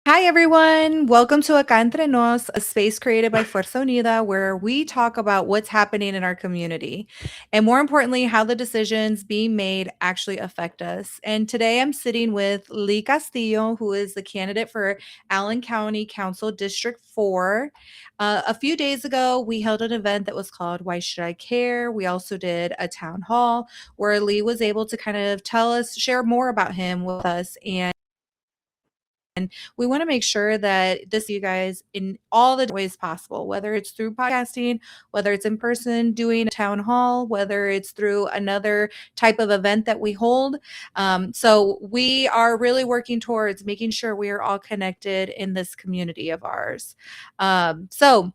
Hi, everyone. Welcome to Acá Entre Nos, a space created by Fuerza Unida, where we talk about what's happening in our community and, more importantly, how the decisions being made actually affect us. And today I'm sitting with Lee Castillo, who is the candidate for Allen County Council District 4. A few days ago, we held an event that was called Why Should I Care? We also did a town hall where Lee was able to kind of tell us, share more about him with us. And we want to make sure that this you guys in all the ways possible, whether it's through podcasting, whether it's in person doing a town hall, whether it's through another type of event that we hold. So we are really working towards making sure we are all connected in this community of ours. So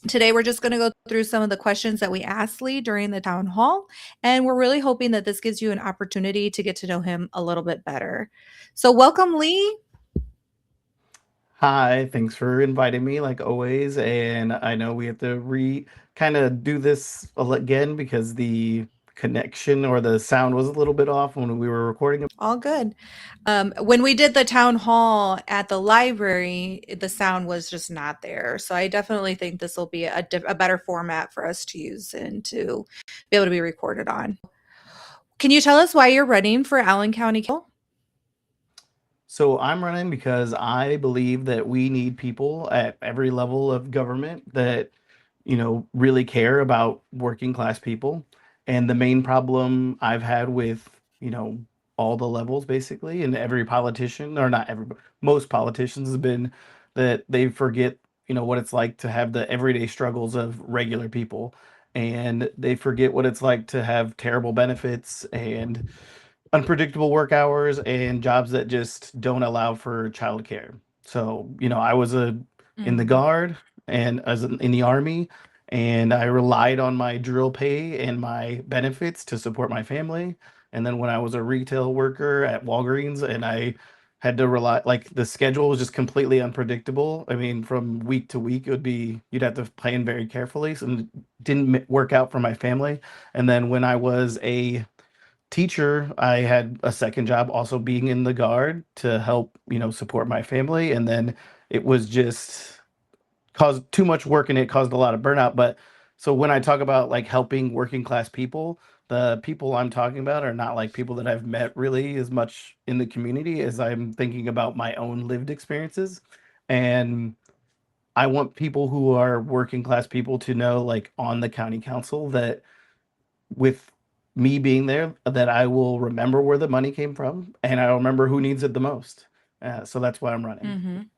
today, we're just going to go through some of the questions that we asked Lee during the town hall, and we're really hoping that this gives you an opportunity to get to know him a little bit better. So, welcome, Lee. Hi, thanks for inviting me like always. And I know we have to kind of do this again because the connection or the sound was a little bit off when we were recording. All good. When we did the town hall at the library, the sound was just not there. So I definitely think this will be a better format for us to use and to be able to be recorded on. Can you tell us why you're running for Allen County Council? So I'm running because I believe that we need people at every level of government that, really care about working class people. And the main problem I've had with, all the levels basically, and every politician, or not every, most politicians have been that they forget, what it's like to have the everyday struggles of regular people. And they forget what it's like to have terrible benefits and unpredictable work hours and jobs that just don't allow for childcare. So, I was in the Mhm. guard and in the army, and I relied on my drill pay and my benefits to support my family. And then when I was a retail worker at Walgreens and I had to rely, like, the schedule was just completely unpredictable. I mean, from week to week, you'd have to plan very carefully. So it didn't work out for my family. And then when I was a teacher, I had a second job also being in the guard to help, support my family. And then it was just caused too much work and it caused a lot of burnout. But so when I talk about like helping working class people, the people I'm talking about are not like people that I've met really as much in the community as I'm thinking about my own lived experiences. And I want people who are working class people to know, like on the county council, that with me being there, that I will remember where the money came from and I remember who needs it the most. So that's why I'm running. Mhm.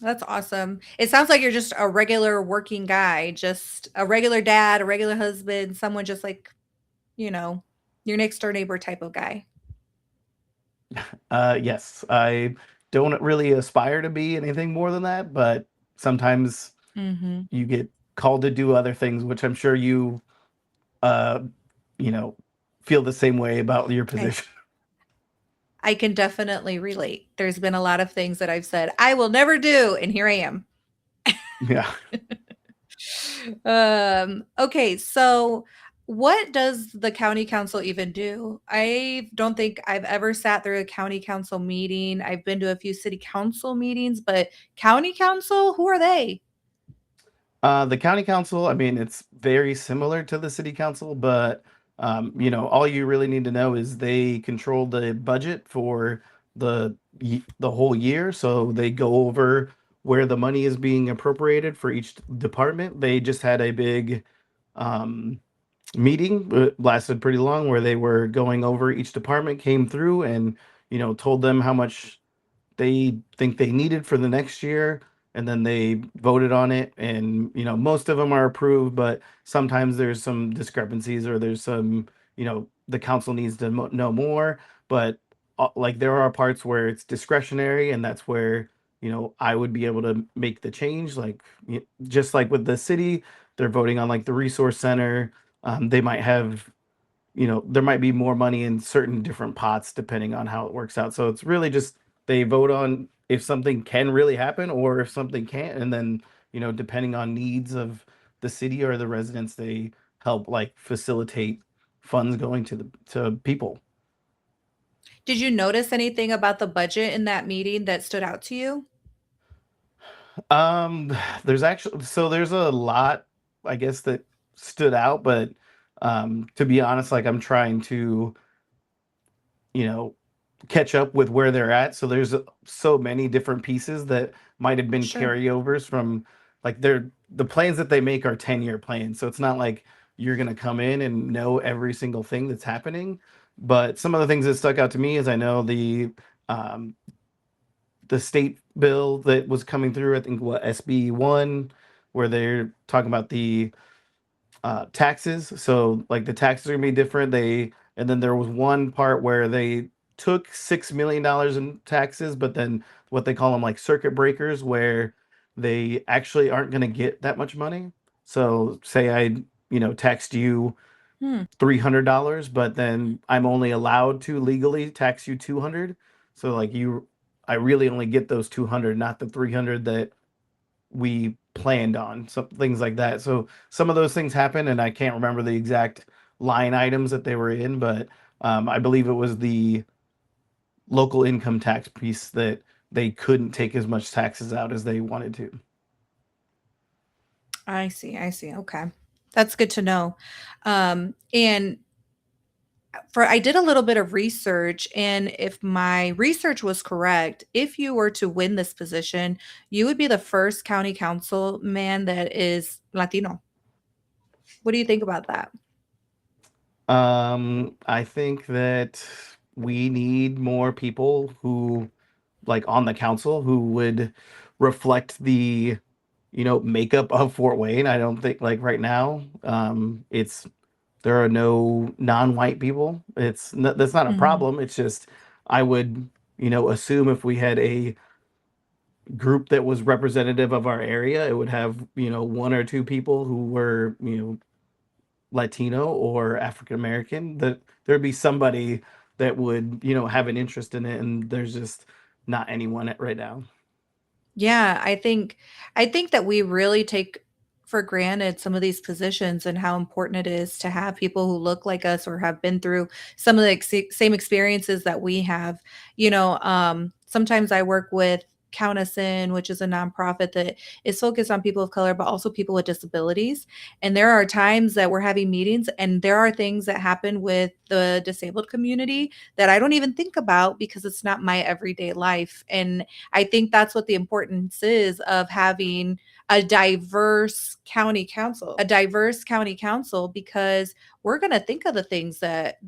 That's awesome. It sounds like you're just a regular working guy, just a regular dad, a regular husband, someone just like, you know, your next door neighbor type of guy. Yes, I don't really aspire to be anything more than that, but sometimes Mhm. you get called to do other things, which I'm sure uh, you know, feel the same way about your I position. I can definitely relate. There's been a lot of things that I've said, "I will never do," and here I am. Yeah. Okay, so what does the county council even do? I don't think I've ever sat through a county council meeting. I've been to a few city council meetings, but county council, who are they? The county council, I mean, it's very similar to the city council, but all you really need to know is they control the budget for the whole year. So they go over where the money is being appropriated for each department. They just had a big um, meeting, lasted pretty long, where they were going over each department, came through and told them how much they think they needed for the next year, and then they voted on it. And most of them are approved, but sometimes there's some discrepancies, or there's some, the council needs to know more. But like, there are parts where it's discretionary, and that's where I would be able to make the change. Like, just like with the city, they're voting on like the resource center. They might have, there might be more money in certain different pots depending on how it works out. So it's really just they vote on if something can really happen or if something can't. And then, depending on needs of the city or the residents, they help like facilitate funds going to people. Did you notice anything about the budget in that meeting that stood out to you? Um, there's actually there's a lot, I guess, that stood out, but to be honest, like I'm trying to, you know, catch up with where they're at. So there's so many different pieces that might have been Sure. carryovers from like the plans that they make are 10-year plans. So it's not like you're gonna come in and know every single thing that's happening. But some of the things that stuck out to me is I know um the state bill that was coming through, I think what SB 1, where they're talking about the taxes. So like the taxes are gonna be different. And then there was one part where they took $6 million in taxes, but then what they call them like circuit breakers, where they actually aren't gonna get that much money. So say I taxed you Hmm. $300, but then I'm only allowed to legally tax you 200. So like I really only get those 200, not the 300 that we planned on. Some things like that. So some of those things happen, and I can't remember the exact line items that they were in, but I believe it was the local income tax piece that they couldn't take as much taxes out as they wanted to. I see. I see. Okay. That's good to know. And for I did a little bit of research, and if my research was correct, if you were to win this position, you would be the first county councilman that is Latino. What do you think about that? I think that we need more people who like on the council who would reflect the makeup of Fort Wayne. I don't think like right now it's there are no non-white people. That's not a Mhm. problem. It's just I would assume if we had a group that was representative of our area, it would have one or two people who were Latino or African American. That there'd be somebody that would have an interest in it, and there's just not anyone right now. Yeah, I think that we really take for granted some of these positions and how important it is to have people who look like us or have been through some of the same experiences that we have. Sometimes I work with Countesin, which is a nonprofit that is focused on people of color, but also people with disabilities. And there are times that we're having meetings, and there are things that happen with the disabled community that I don't even think about because it's not my everyday life. And I think that's what the importance is of having a diverse county council, because we're going to think of the things that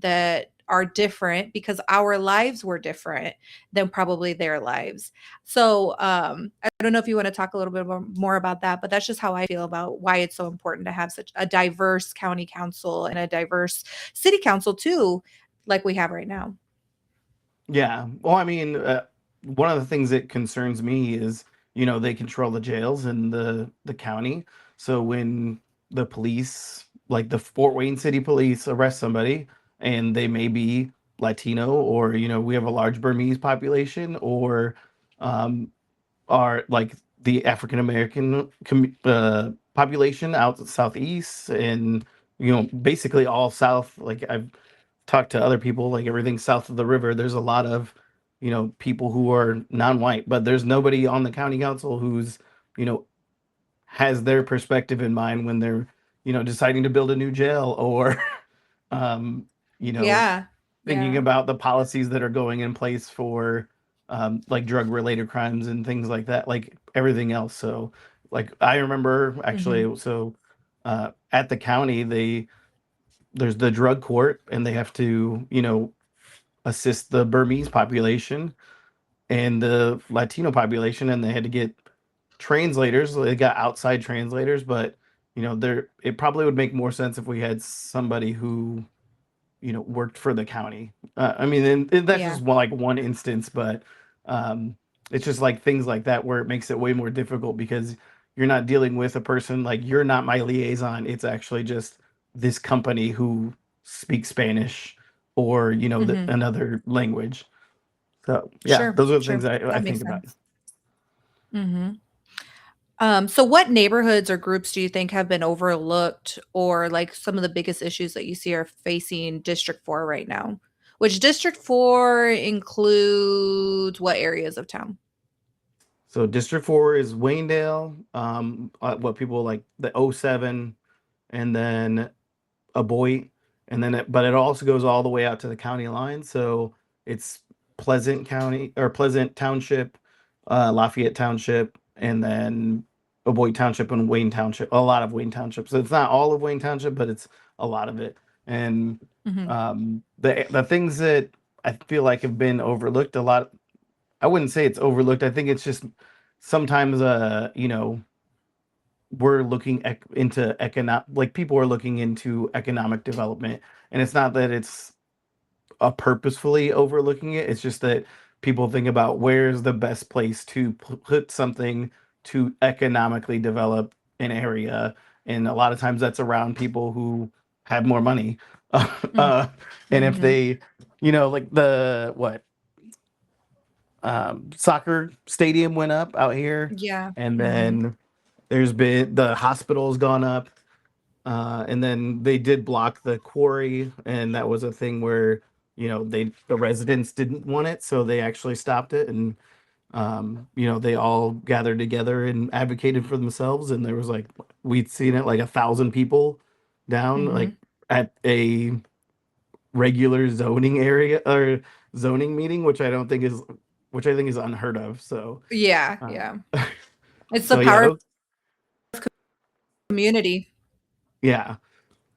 are different because our lives were different than probably their lives. So I don't know if you want to talk a little bit more about that, but that's just how I feel about why it's so important to have such a diverse county council and a diverse city council too, like we have right now. Yeah. Well, I mean, one of the things that concerns me is, they control the jails in the county. So when the police, like the Fort Wayne City Police, arrest somebody and they may be Latino, or we have a large Burmese population, or um, are like the African American population out southeast, and basically all south. Like I've talked to other people, like everything south of the river. There's a lot of people who are non-white, but there's nobody on the county council who's you know has their perspective in mind when they're deciding to build a new jail, or um, you know Yeah. thinking Yeah. about the policies that are going in place for like drug related crimes and things like that, like everything else. So like I remember Mhm. actually, at the county, there's the drug court, and they have to assist the Burmese population and the Latino population, and they had to get translators. They got outside translators, but there it probably would make more sense if we had somebody who worked for the county. I mean, and that's Yeah. just one, like one instance, but um, it's just like things like that where it makes it way more difficult because you're not dealing with a person, like you're not my liaison. It's actually just this company who speaks Spanish, or Mhm. another language. So yeah, Sure, those are the things sure. I That think makes about. sense. Mhm. So what neighborhoods or groups do you think have been overlooked, or like some of the biggest issues that you see are facing District 4 right now? Which District 4 includes what areas of town? So District 4 is Waynedale, what people like the '07, and then a Boyd, and then but it also goes all the way out to the county line. So it's Pleasant County or Pleasant Township, Lafayette Township, and then Boyd Township and Wayne Township. A lot of Wayne Township. So it's not all of Wayne Township, but it's a lot of it. And Hmm. the things that I feel like have been overlooked a lot. I wouldn't say it's overlooked. I think it's just sometimes we're looking into economic, like people are looking into economic development, and it's not that it's purposefully overlooking it. It's just that people think about where's the best place to put something to economically develop an area, and a lot of times that's around people who have more money. uh, and if Hmm. they, like the what soccer stadium went up out here, Yeah. and Hmm. then there's been the hospital's gone up, and then they did block the quarry, and that was a thing where the residents didn't want it, so they actually stopped it, and they all gathered together and advocated for themselves, and there was like we'd seen it like 1,000 people down like Hmm. at a regular zoning area or zoning meeting, which I think is unheard of. So, Yeah. uh, Yeah. It's the so yeah, power of those, community. yeah.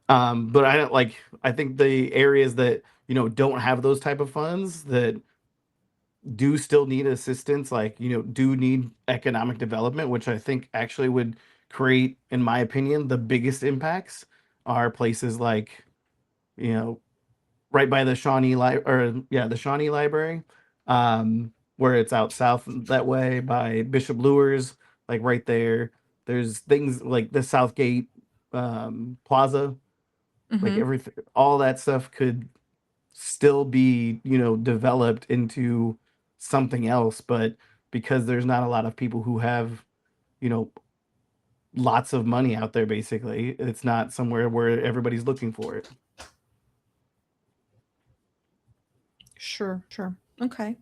But I don't like. I think the areas that don't have those type of funds that do still need assistance, like do need economic development, which I think actually would create, in my opinion, the biggest impacts are places like you know right by the the Shawnee Library, where it's out south that way by Bishop Lures, like right there. There's things like the Southgate Plaza, like Hmm. everything, all that stuff could still be, developed into something else, but because there's not a lot of people who have, you know, lots of money out there, basically, it's not somewhere where everybody's looking for it. Sure. Sure. Okay.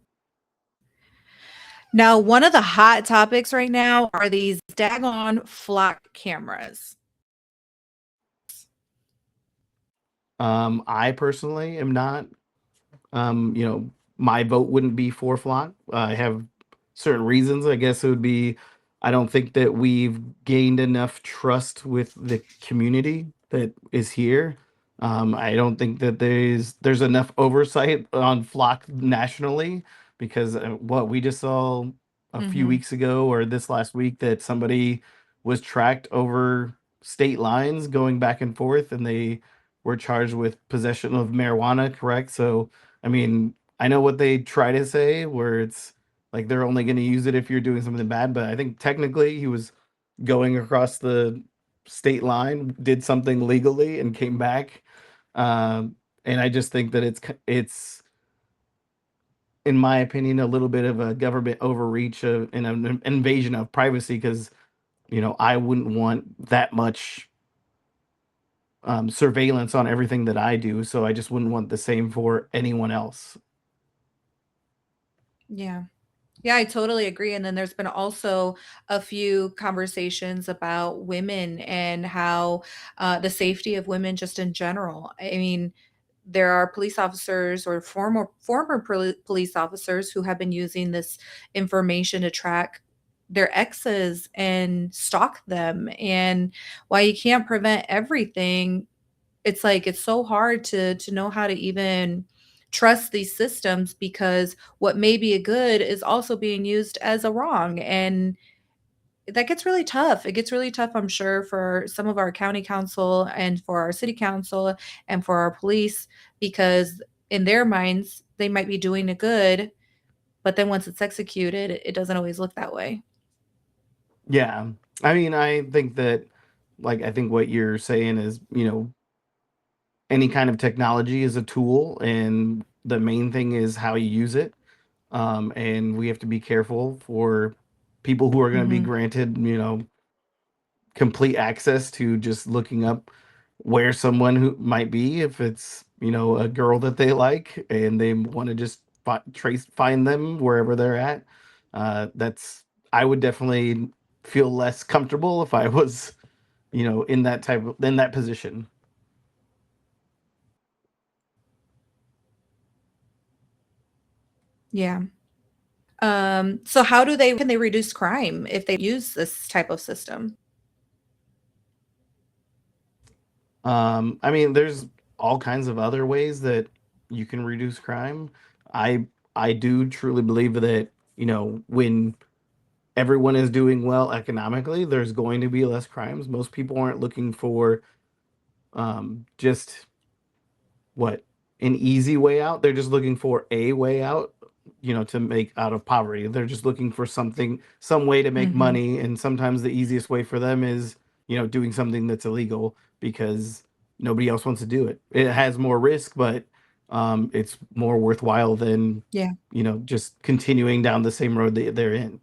Now, one of the hot topics right now are these daggone flock cameras. I personally am not. My vote wouldn't be for Flock. I have certain reasons. I guess it would be I don't think that we've gained enough trust with the community that is here. I don't think that there's enough oversight on Flock nationally because what we just saw a few Hmm. weeks ago or this last week that somebody was tracked over state lines going back and forth, and they were charged with possession of marijuana, correct? So I mean, I know what they try to say, where it's like they're only going to use it if you're doing something bad, but I think technically he was going across the state line, did something legally, and came back. And I just think that it's in my opinion a little bit of a government overreach of and an invasion of privacy because I wouldn't want that much surveillance on everything that I do, so I just wouldn't want the same for anyone else. Yeah. Yeah, I totally agree. And then there's been also a few conversations about women and how the safety of women just in general. I mean, there are police officers or former police officers who have been using this information to track their exes and stalk them. And while you can't prevent everything, it's like it's so hard to know how to even trust these systems because what may be a good is also being used as a wrong, and that gets really tough. It gets really tough, I'm sure, for some of our county council and for our city council and for our police because in their minds they might be doing a good, but then once it's executed it doesn't always look that way. Yeah. I mean, I think that, like, I think what you're saying is, any kind of technology is a tool, and the main thing is how you use it. And we have to be careful for people who are going to be Mhm. granted, complete access to just looking up, where someone who might be, if it's, a girl that they like and they want to just find them wherever they're at. That's I would definitely feel less comfortable if I was, in that position. Yeah. So how do they can they reduce crime if they use this type of system? I mean, there's all kinds of other ways that you can reduce crime. I I do truly believe that, when everyone is doing well economically, there's going to be less crimes. Most people aren't looking for just what an easy way out. They're just looking for a way out, to make out of poverty. They're just looking for some way to make Mhm. money, and sometimes the easiest way for them is, doing something that's illegal because nobody else wants to do it. It has more risk, but it's more worthwhile than, Yeah. just continuing down the same road that they're in.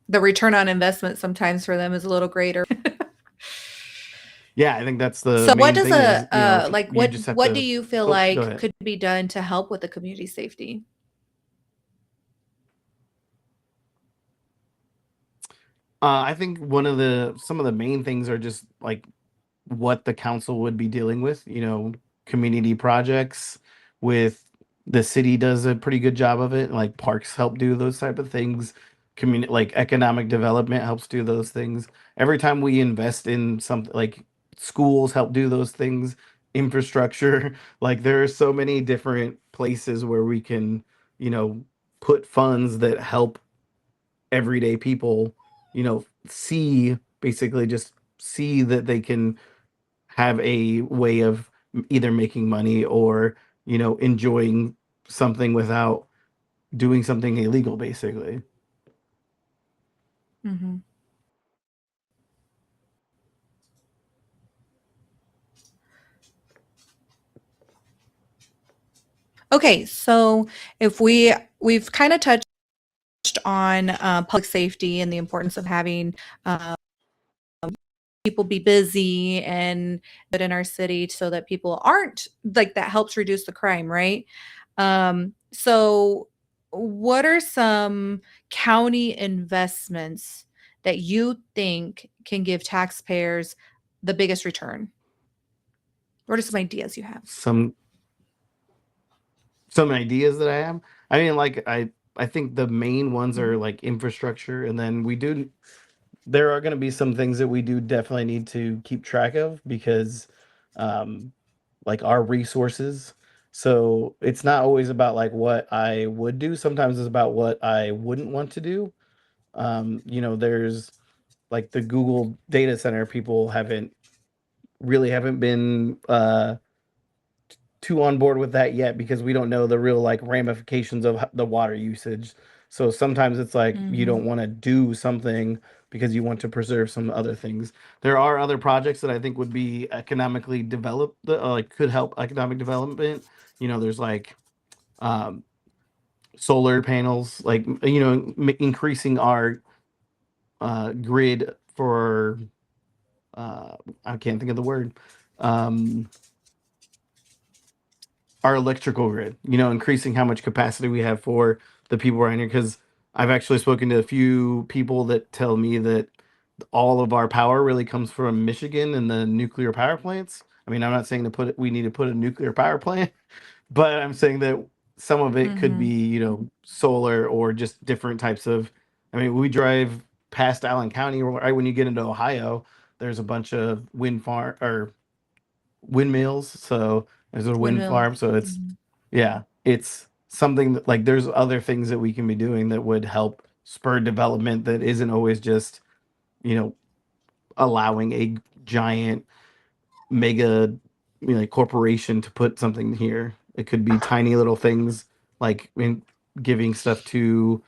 The return on investment sometimes for them is a little greater. Yeah, I think that's the So what main does thing is, if like you just have what do to. you feel Oh, go like ahead. could be done to help with the community safety? I think some of the main things are just like what the council would be dealing with, community projects with the city does a pretty good job of it. Like parks help do those type of things. Community like economic development helps do those things. Every time we invest in something like schools help do those things, infrastructure, like there are so many different places where we can, you know, put funds that help everyday people, see basically just see that they can have a way of either making money or, enjoying something without doing something illegal, basically. Mhm. Okay, so if we've kind of touched on public safety and the importance of having uh, people be busy and that in our city so that people aren't like that helps reduce the crime, right? So what are some county investments that you think can give taxpayers the biggest return? What are some ideas you have? Some some ideas that I have. I mean, like I think the main ones are Mhm. like infrastructure, and then there are going to be some things that we do definitely need to keep track of because, um, like our resources. So it's not always about like what I would do. Sometimes it's about what I wouldn't want to do. There's like the Google data center people haven't been too on board with that yet because we don't know the real like ramifications of the water usage. So sometimes it's like you don't Mhm. want to do something because you want to preserve some other things. There are other projects that I think would be economically developed, like could help economic development. There's like um, solar panels, like increasing our grid for I can't think of the word. Um, our electrical grid, increasing how much capacity we have for the people around here. Because I've actually spoken to a few people that tell me that all of our power really comes from Michigan and the nuclear power plants. I mean, I'm not saying we need to put a nuclear power plant, but I'm saying that some of it could be, Mhm. solar or just different types of. I mean, we drive past Allen County, right when you get into Ohio, there's a bunch of wind farm or windmills. So there's a wind Windmill. farm. So Mhm. it's something that like there's other things that we can be doing that would help spur development that isn't always just, you know, allowing a giant mega, corporation to put something here. It could be tiny little things like giving stuff to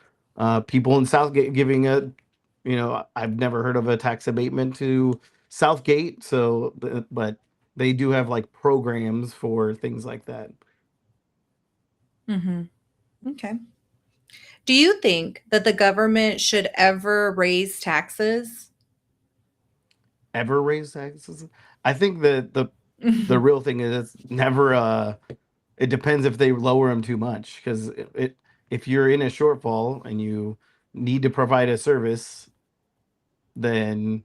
people in Southgate, giving I've never heard of a tax abatement to Southgate. So, but they do have like programs for things like that. Mhm. Okay. Do you think that the government should ever raise taxes? ever raise taxes. I think that the real thing is it's never it depends if they lower them too much because if you're in a shortfall and you need to provide a service, then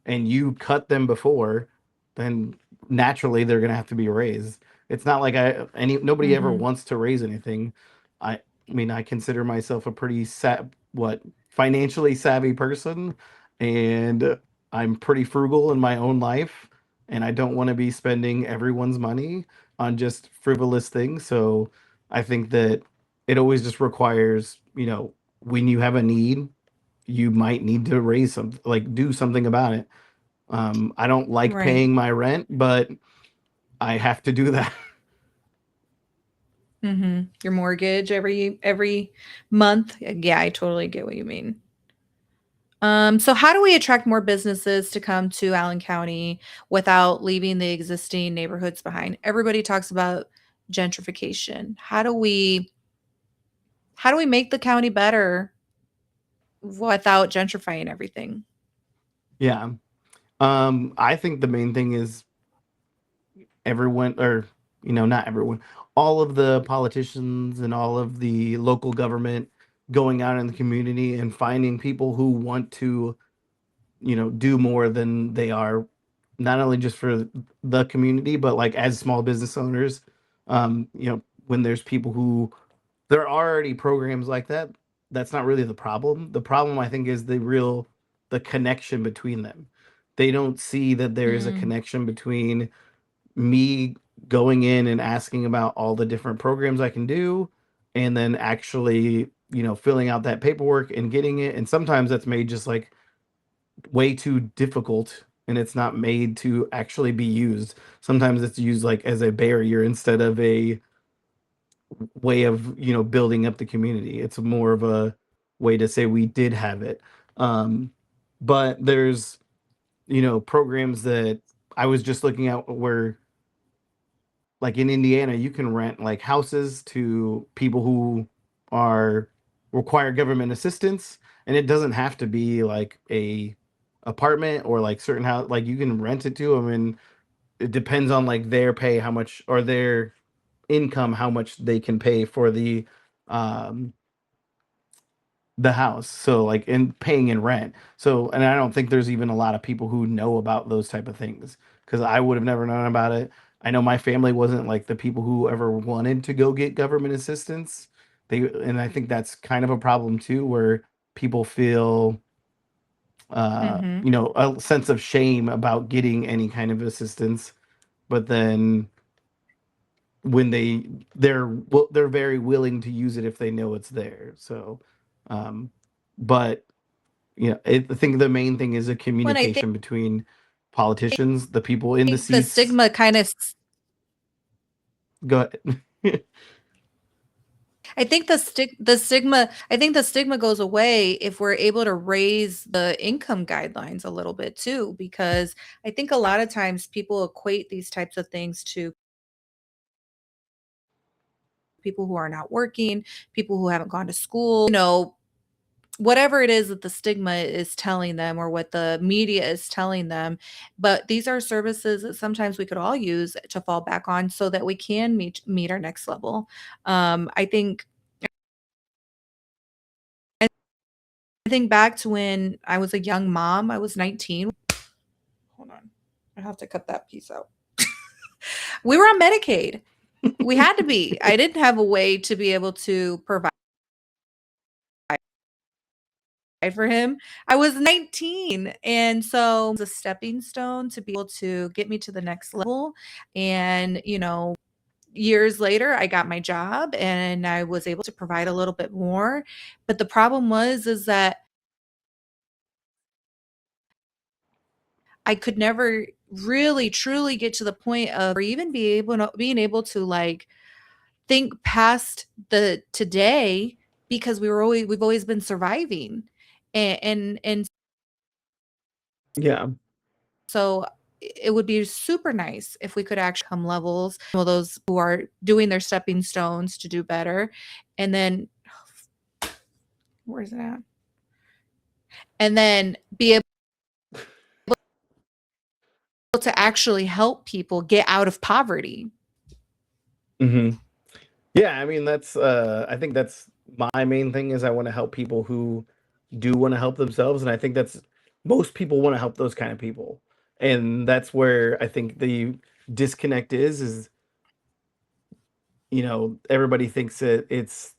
and you cut them before, then naturally they're gonna have to be raised. It's not like nobody ever Mhm. wants to raise anything. I mean I consider myself a pretty financially savvy person, and I'm pretty frugal in my own life, and I don't want to be spending everyone's money on just frivolous things. So I think that it always just requires, when you have a need, you might need to raise something, like do something about it. I don't like Right. paying my rent, but I have to do that. Your mortgage every month. Yeah, I totally get what you mean. So how do we attract more businesses to come to Allen County without leaving the existing neighborhoods behind? Everybody talks about gentrification. How do we make the county better without gentrifying everything? Yeah. I think the main thing is everyone, or not everyone, all of the politicians and all of the local government going out in the community and finding people who want to, do more than they are, not only just for the community, but like as small business owners. When there's people who there are already programs like that, that's not really the problem. The problem I think is the connection between them. They don't see that there is a Mm, connection between me going in and asking about all the different programs I can do, and then actually, filling out that paperwork and getting it. And sometimes that's made just like way too difficult, and it's not made to actually be used. Sometimes it's used like as a barrier instead of a way of, building up the community. It's more of a way to say we did have it. But there's, programs that I was just looking at where, like in Indiana, you can rent like houses to people who are require government assistance, and it doesn't have to be like a apartment or like certain house. Like you can rent it to them, and it depends on like their pay, how much, or their income, how much they can pay for um the house. So like in paying in rent. So, and I don't think there's even a lot of people who know about those type of things, because I would have never known about it. I know my family wasn't like the people who ever wanted to go get government assistance. And I think that's kind of a problem too, where people feel mhm. a sense of shame about getting any kind of assistance, but then when they're very willing to use it if they know it's there. So um but I think the main thing is a Well, and I communication between politicians, the people in the think the seats. stigma kind of Go ahead. I think the stigma goes away if we're able to raise the income guidelines a little bit too, because I think a lot of times people equate these types of things to people who are not working, people who haven't gone to school, whatever it is that the stigma is telling them or what the media is telling them. But these are services that sometimes we could all use to fall back on so that we can meet our next level. I think back to when I was a young mom. I was 19. Hold on. I have to cut that piece out. We were on Medicaid. We had to be. I didn't have a way to be able to provide for him. I was 19. And so it was a stepping stone to be able to get me to the next level. And, years later, I got my job and I was able to provide a little bit more. But the problem is that I could never really truly get to the point of or even being able to like think past the today because we've always been surviving. And Yeah. so it would be super nice if we could actually come levels, those who are doing their stepping stones to do better. And then where's it at? And then be able to actually help people get out of poverty. Hmm. Yeah, I mean that's I think that's my main thing is I want to help people who do want to help themselves, and I think that's most people want to help those kind of people. And that's where I think the disconnect is everybody thinks that it's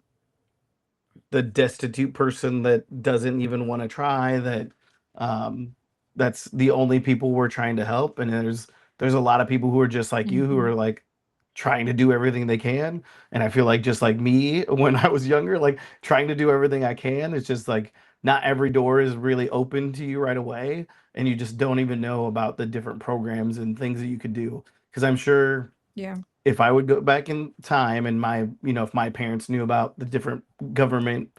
the destitute person that doesn't even want to try that um that's the only people we're trying to help, and there's a lot of people who are just like you who Mhm. are like trying to do everything they can. And I feel like just like me when I was younger, like trying to do everything I can, it's just like not every door is really open to you right away, and you just don't even know about the different programs and things that you could do. Because I'm sure Yeah. if I would go back in time and if my parents knew about the different government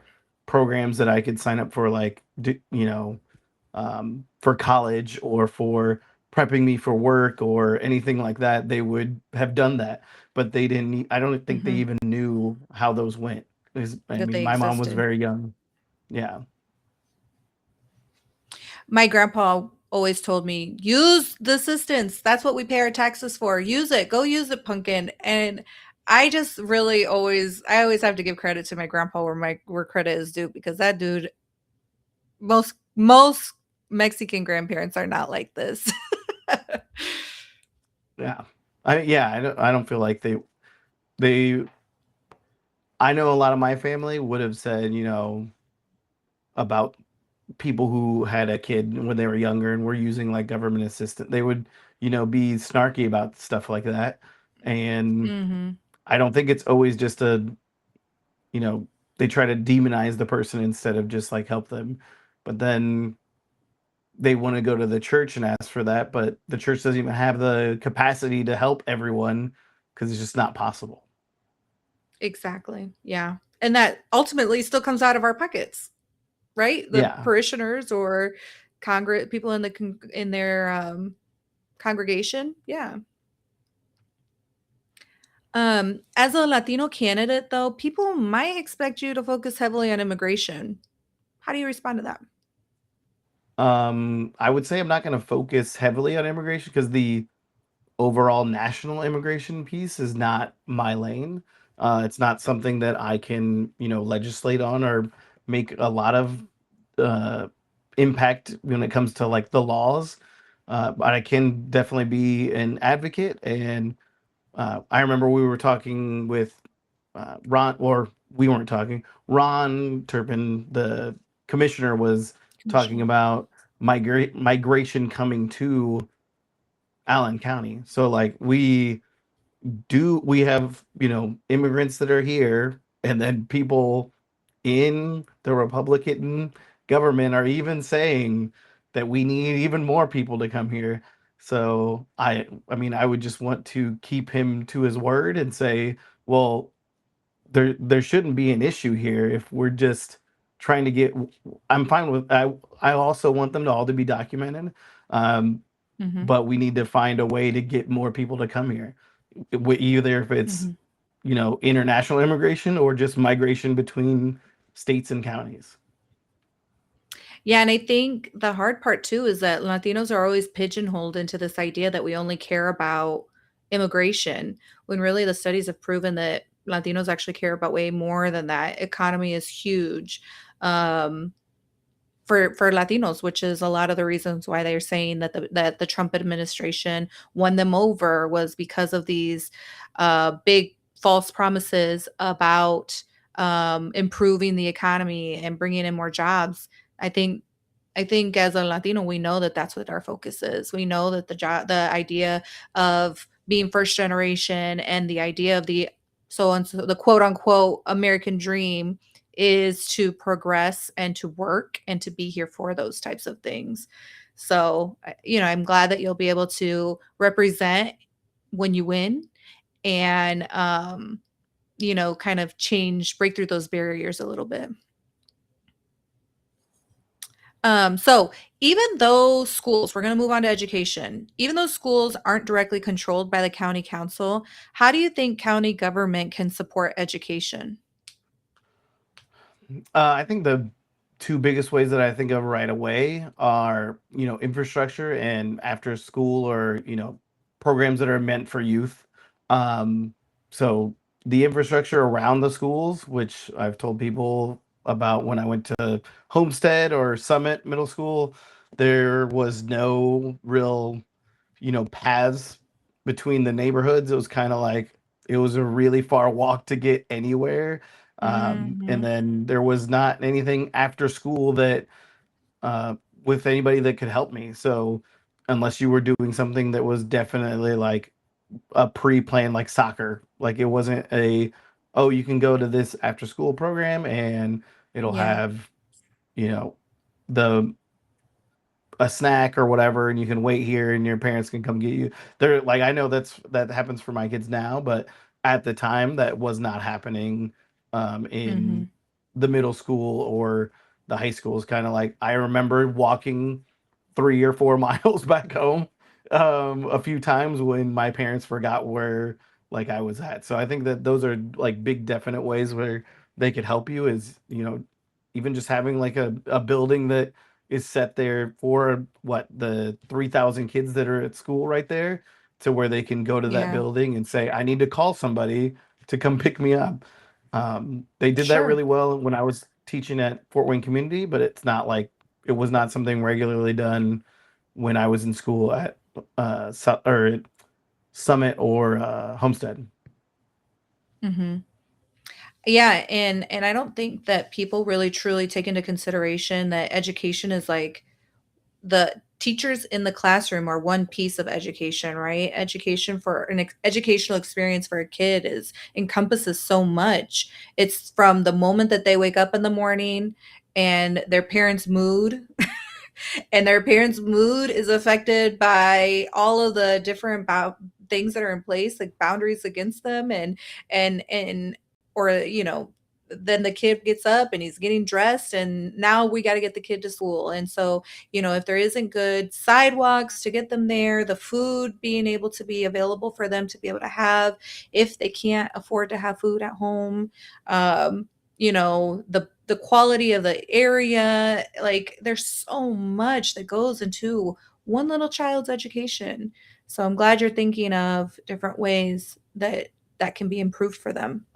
programs that I could sign up for, like, for college or for prepping me for work or anything like that, they would have done that. But they didn't, I don't think they Mhm. even knew how those went. I That mean, they my mom was existed. very young. Yeah. My grandpa always told me, "Use the assistance. That's what we pay our taxes for. Use it. Go use it, pumpkin." And I just really I always have to give credit to my grandpa where credit is due, because that dude, most Mexican grandparents are not like this. Yeah. I don't feel like they, I know a lot of my family would have said, about people who had a kid when they were younger and were using like government assistant, they would, be snarky about stuff like that. And Mhm. I don't think it's always just you know, they try to demonize the person instead of just like help them. But then they want to go to the church and ask for that, but the church doesn't even have the capacity to help everyone because it's just not possible. Exactly. Yeah. And that ultimately still comes out of our pockets, right? The Yeah. parishioners or congress people in in their congregation. Yeah. As a Latino candidate, though, people might expect you to focus heavily on immigration. How do you respond to that? I would say I'm not going to focus heavily on immigration because the overall national immigration piece is not my lane. It's not something that I can, legislate on or make a lot of uh, impact when it comes to like the laws. But I can definitely be an advocate. And I remember we were talking with Ron, or we weren't talking. Ron Turpin, the commissioner, was talking Commissioner. about migration coming to Allen County. So like we have, immigrants that are here, and then people in the Republican government are even saying that we need even more people to come here. So I mean I would just want to keep him to his word and say, well, there shouldn't be an issue here if we're just trying to get. I'm fine with I also want them to all to be documented. Um, Mhm. but we need to find a way to get more people to come here. Either if it's, Mhm. international immigration or just migration between states and counties. Yeah, and I think the hard part too is that Latinos are always pigeonholed into this idea that we only care about immigration, when really the studies have proven that Latinos actually care about way more than that. Economy is huge. Um, for Latinos, which is a lot of the reasons why they're saying that the Trump administration won them over, was because of these big false promises about improving the economy and bringing in more jobs. I think I think as a Latino, we know that that's what our focus is. We know that the idea of being first generation and the idea of the quote unquote American dream is to progress and to work and to be here for those types of things. So, I'm glad that you'll be able to represent when you win, and kind of break through those barriers a little bit. So even though schools, we're going to move on to education, even though schools aren't directly controlled by the county council, how do you think county government can support education? I think the two biggest ways that I think of right away are, infrastructure and after school or, programs that are meant for youth. Um, so the infrastructure around the schools, which I've told people about when I went to Homestead or Summit Middle School, there was no real, paths between the neighborhoods. It was kind of like it was a really far walk to get anywhere. And Mhm. then there was not anything after school that uh, with anybody that could help me. So unless you were doing something that was definitely like a pre-planned like soccer, like it wasn't a, oh, you can go to this after school program and it'll Yeah. have, you know, the a snack or whatever, and you can wait here and your parents can come get you. They're like, I know that happens for my kids now, but at the time that was not happening in Mhm. the middle school or the high school. Is kind of like I remember walking 3 or 4 miles back home a few times when my parents forgot where like I was at. So I think that those are like big definite ways where they could help you is, even just having like a building that is set there for what the 3,000 kids that are at school right there to where they can go to that Yeah. building and say, I need to call somebody to come pick me up. They did that Sure. really well when I was teaching at Fort Wayne Community, but it's not like it was not something regularly done when I was in school at or Summit or Homestead. Mhm. Yeah, and I don't think that people really truly take into consideration that education is like the teachers in the classroom are one piece of education, right? Education for an educational experience for a kid is encompasses so much. It's from the moment that they wake up in the morning and their parents' mood and their parents' mood is affected by all of the different things that are in place, like boundaries against them, and or then the kid gets up and he's getting dressed, and now we got to get the kid to school. And so, if there isn't good sidewalks to get them there, the food being able to be available for them to be able to have, if they can't afford to have food at home, the quality of the area, like there's so much that goes into one little child's education. So I'm glad you're thinking of different ways that can be improved for them.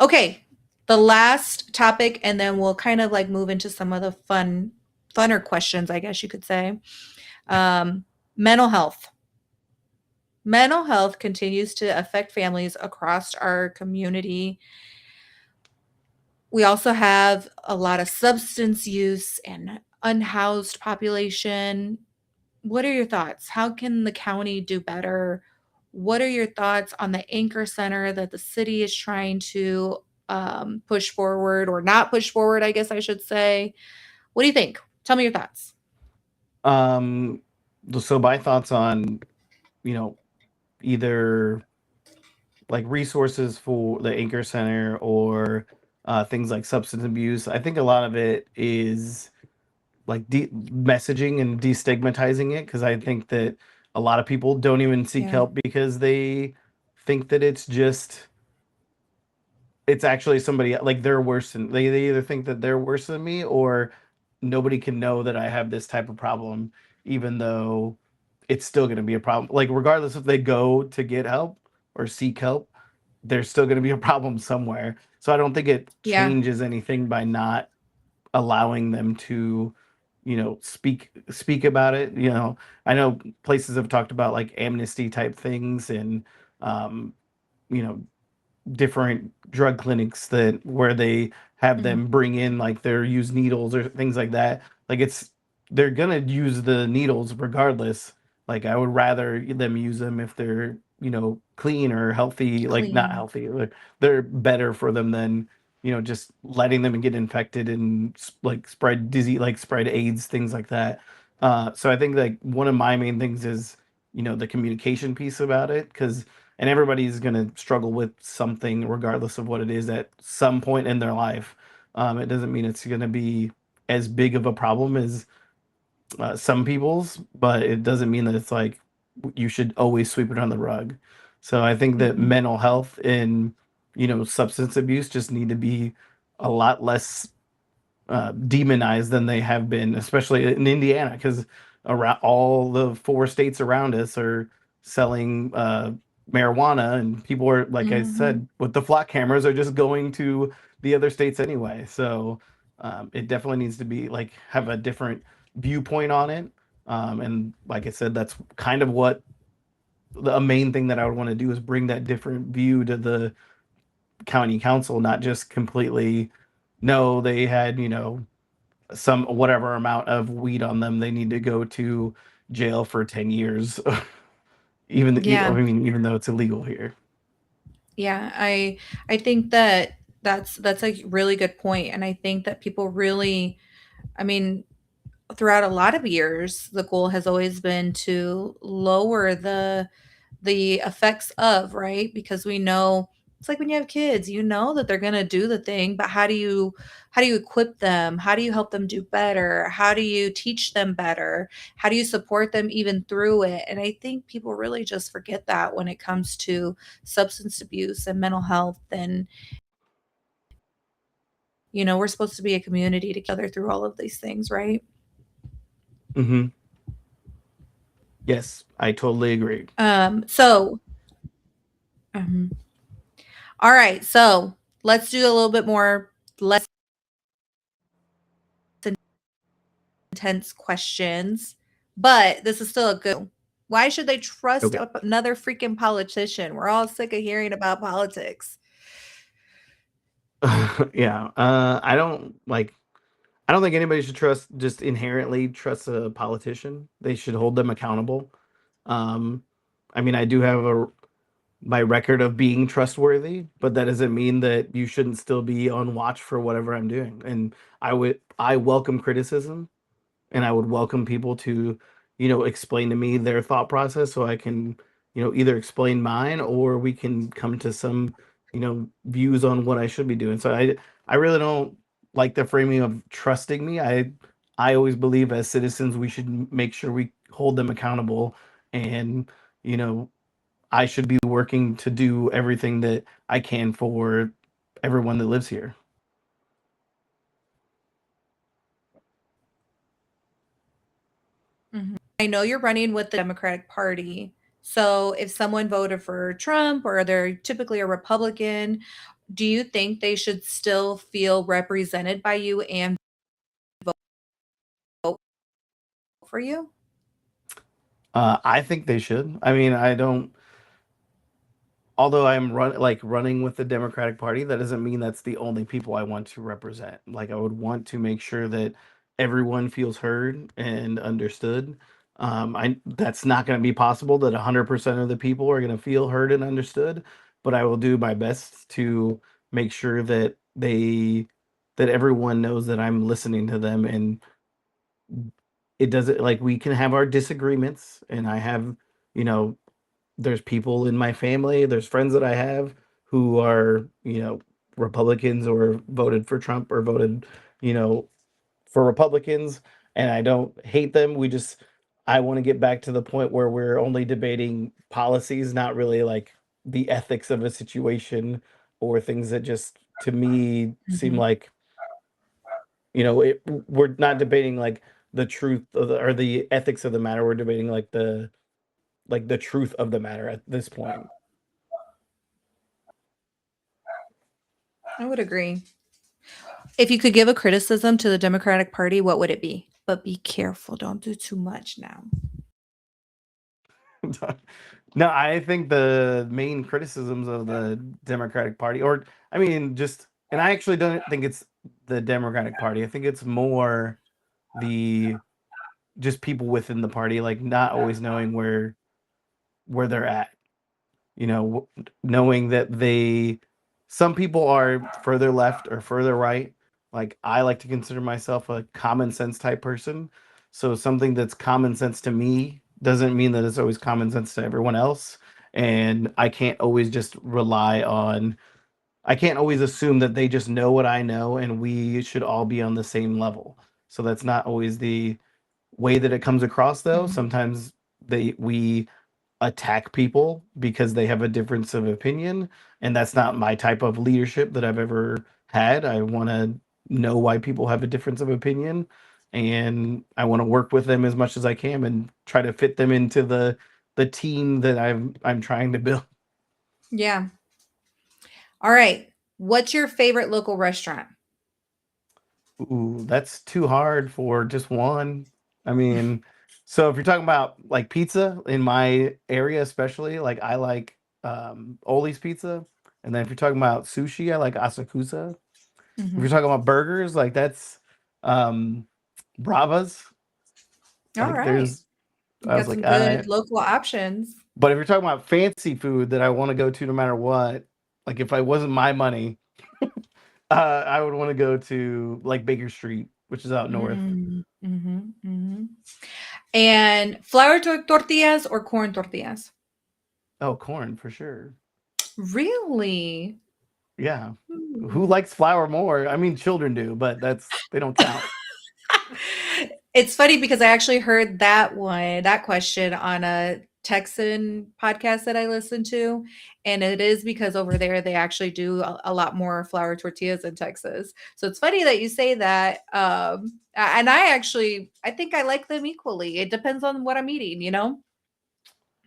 Okay, the last topic, and then we'll kind of like move into some of the funner questions, I guess you could say. um, Mental health. Mental health continues to affect families across our community. We also have a lot of substance use and unhoused population. What are your thoughts? How can the county do better? What are your thoughts on the anchor center that the city is trying to push forward, or not push forward, I guess I should say? What do you think? Tell me your thoughts. Um, so my thoughts on, you know, either like resources for the Anchor Center or things like substance abuse. I think a lot of it is like messaging and destigmatizing it because I think that a lot of people don't even seek Yeah. help because they think that it's actually somebody like they're worse than they either think that they're worse than me or nobody can know that I have this type of problem, even though it's still going to be a problem. Like regardless if they go to get help or seek help, there's still going to be a problem somewhere. So I don't think it Yeah. changes anything by not allowing them to, speak about it. I know places have talked about like amnesty type things and um, you know, different drug clinics that where they have Mhm. them bring in like their used needles or things like that. Like they're gonna use the needles regardless. Like I would rather them use them if they're clean or healthy, like not Clean. healthy. Like they're better for them than just letting them get infected and like spread disease, like spread AIDS, things like that. So I think like one of my main things is the communication piece about it because and everybody's going to struggle with something regardless of what it is at some point in their life. It doesn't mean it's going to be as big of a problem as some people's, but it doesn't mean that it's like you should always sweep it on the rug. So I think that Mhm. mental health and substance abuse just need to be a lot less demonized than they have been, especially in Indiana, because around all the four states around us are selling marijuana, and people are, like I Mhm. said, with the flock cameras, are just going to the other states anyway. So it definitely needs to be like have a different viewpoint on it. And like I said, that's kind of what the main thing that I would want to do is bring that different view to the county council, not just completely no, they had, some whatever amount of weed on them, they need to go to jail for 10 years. I Yeah. mean, even though it's illegal here. Yeah, I think that that's a really good point, and I think that people really, I mean, throughout a lot of years, the goal has always been to lower the effects of, right? Because we know it's like when you have kids, you know that they're going to do the thing, but how do you equip them? How do you help them do better? How do you teach them better? How do you support them even through it? And I think people really just forget that when it comes to substance abuse and mental health. And we're supposed to be a community together through all of these things, right? Hmm. Yes, I totally agree. So um, all right, so let's do a little bit more less intense questions, but this is still a good. Why should they trust Okay. another freaking politician? We're all sick of hearing about politics. Yeah. I don't think anybody should just inherently trust a politician. They should hold them accountable. Um, I mean, I do have my record of being trustworthy, but that doesn't mean that you shouldn't still be on watch for whatever I'm doing. And I welcome criticism, and I would welcome people to, explain to me their thought process so I can, either explain mine or we can come to some, views on what I should be doing. So I really don't like the framing of trusting me. I always believe as citizens we should make sure we hold them accountable, and you know I should be working to do everything that I can for everyone that lives here. Mhm. I know you're running with the Democratic Party. So if someone voted for Trump or they're typically a Republican, do you think they should still feel represented by you and vote for you? I think they should. I mean, I don't. Although running with the Democratic Party, that doesn't mean that's the only people I want to represent. Like I would want to make sure that everyone feels heard and understood. I That's not going to be possible that 100% of the people are going to feel heard and understood, but I will do my best to make sure that everyone knows that I'm listening to them, and it doesn't like we can have our disagreements, and I have, you know, there's people in my family, there's friends that I have who are, Republicans or voted for Trump or voted, you know, for Republicans, and I don't hate them. I want to get back to the point where we're only debating policies, not really like the ethics of a situation or things that just to me seem Mhm. like, we're not debating like the truth or the ethics of the matter. We're debating like the truth of the matter at this point. I would agree. If you could give a criticism to the Democratic Party, what would it be? But be careful, don't do too much now. No, I think the main criticisms of the Democratic Party, or I mean, and I actually don't think it's the Democratic Party. I think it's more the just people within the party, like not always knowing where they're at. Knowing that some people are further left or further right. Like I like to consider myself a common sense type person. So something that's common sense to me doesn't mean that it's always common sense to everyone else. And I can't always assume that they just know what I know and we should all be on the same level. So that's not always the way that it comes across though. Mhm. Sometimes we attack people because they have a difference of opinion, and that's not my type of leadership that I've ever had. I want to know why people have a difference of opinion, and I want to work with them as much as I can and try to fit them into the team that I'm trying to build. Yeah. All right. What's your favorite local restaurant? Ooh, that's too hard for just one. I mean, so if you're talking about like pizza in my area, especially, like I like Oli's Pizza. And then if you're talking about sushi, I like Asakusa. If you're Mhm. talking about burgers, like that's um Brava's. All Like right. there's You I was got like, some good local options. but if you're talking about fancy food that I want to go to no matter what, like if I wasn't my money, I would want to go to like Baker Street, which is out north. Mm, mhm, mhm. And flour tortillas or corn tortillas? Oh, corn for sure. Really? Yeah. Who Hmm. likes flour more? I mean, children do, but they don't count. It's funny because I actually heard that question on a Texan podcast that I listened to. And it is because over there they actually do a lot more flour tortillas in Texas. So it's funny that you say that. And I think I like them equally. It depends on what I'm eating, I and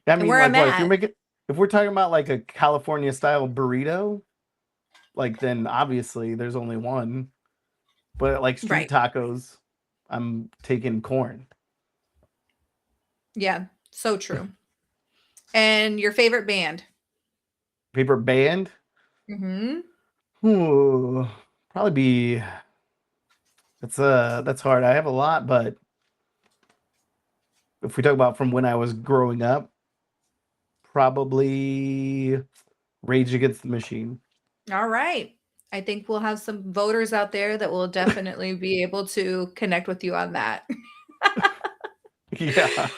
mean, where like I'm what if you're at. making if we're talking about like a California style burrito, like then obviously there's only one. But like street Right. tacos, I'm taking corn. Yeah. So true. And your favorite band? Paper band? Hmm. Ooh, probably be that's hard. I have a lot, but if we talk about from when I was growing up, probably Rage Against the Machine. All right. I think we'll have some voters out there that will definitely be able to connect with you on that. Yeah.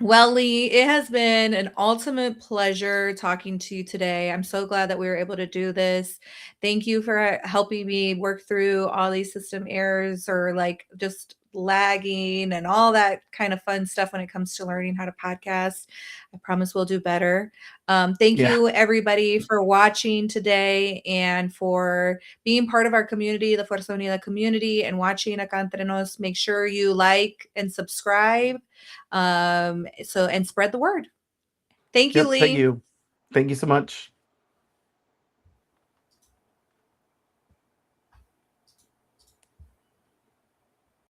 Well, Lee, it has been an ultimate pleasure talking to you today. I'm so glad that we were able to do this. Thank you for helping me work through all these system errors or like just lagging and all that kind of fun stuff when it comes to learning how to podcast. I promise we'll do better. Thank Yeah. you, everybody, for watching today and for being part of our community, the Fuerza Unida community, and watching Acá Entre Nos. Make sure you like and subscribe and spread the word. Thank you, Yep. Thank Lee. you. Thank you so much.